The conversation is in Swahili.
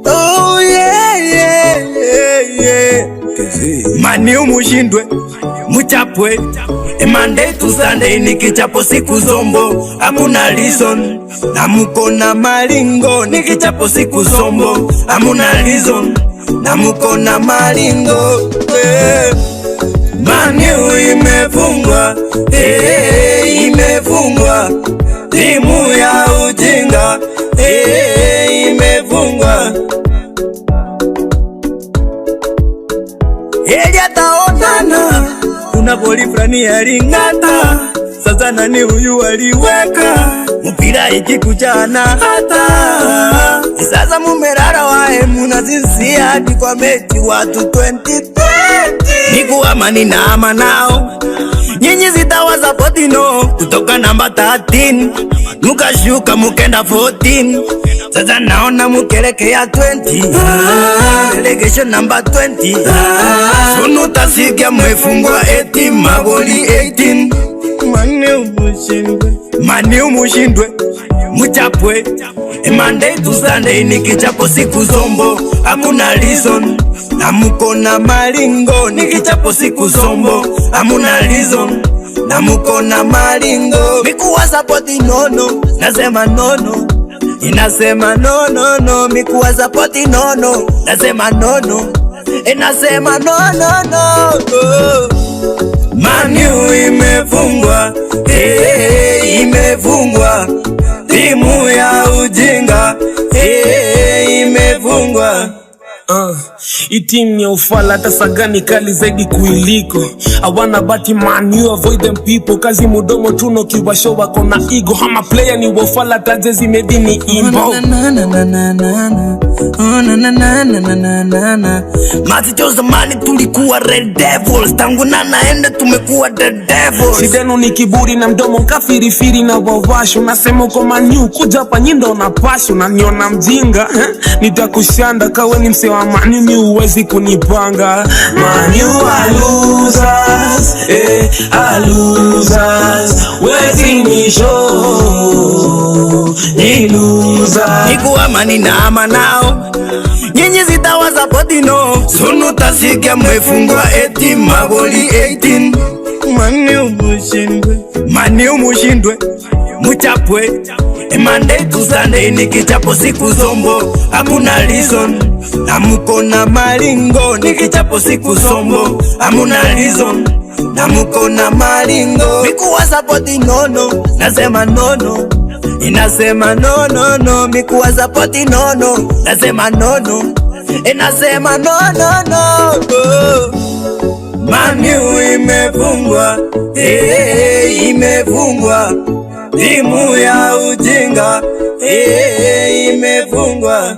Oh yeah, yeah, yeah, yeah. Mani umushindwe, muchapwe. Monday to Sunday ni kichapo siku zombo. Hamuna reason, na muko na malingo. Ni kichapo siku zombo. Hamuna reason, na muko na malingo. Mani imefungwa, imefungwa. Timu ya ujinga, imefungwa. Eja taonana, kuna boli frani ya ringata. Sasa nani huyu aliweka mpira ikikujana hata. Sasa mumerara wae munazisia hadi kwa mechi watu 2020. Niku amani na ama nao, nyinyi zitawaza potino. Kutoka namba 13 mukashuka mukenda 14. Sasa naona mukelekea 20. Relegation number 20. Sunu tasikia mwefungwa 18. Magoli 18. Mani umushindwe, muchapwe. Monday to Sunday ni kichapo siku zombo. Hamuna reason, na muko na malingo. Ni kichapo siku zombo. Hamuna reason, na muko na malingo. Mikuwa sapoti nono, nasema nono. Inasema no no no, mikuwa sapoti nono. Nasema nono, inasema no no no. Mani imefungwa, imefungwa. Timu ya ujinga, imefungwa. Itimu ya ufala tasagani kali zaidi kuiliko. Awana bati man, you avoid them people. Kazi mudomo tuno kiwasho wako na ego. Hama player ni wafala tajezi medini imbo. Mati choza mani tulikuwa Red Devils. Tangu na naende tumekuwa The Devils. Sidenu ni kiburi na mdomo kafirifiri na wawasho. Nasema uko manyu kuja pa nyindo na pasho. Na niona mjinga nitakushanda kawe ni mse wa mani mi uwezi kunipanga. Mani are losers, are losers. Wezi ni show, ni losers. Niku amani na ama nao, nyinyi zitawaza potino. Sunu tasikia mwefungwa 18. Magoli 18. Mani umushindwe, muchapwe. Monday to Sunday ni kichapo siku zombo. Hamuna reason, na muko na malingo. Ni kichapo siku zombo. Hamuna reason, na muko na malingo. Mikuwa sapoti nono, nasema nono. Inasema no no no, mikuwa sapoti nono. Nasema nono, inasema no no no. Mani imefungwa, imefungwa. Timu ya ujinga, imefungwa.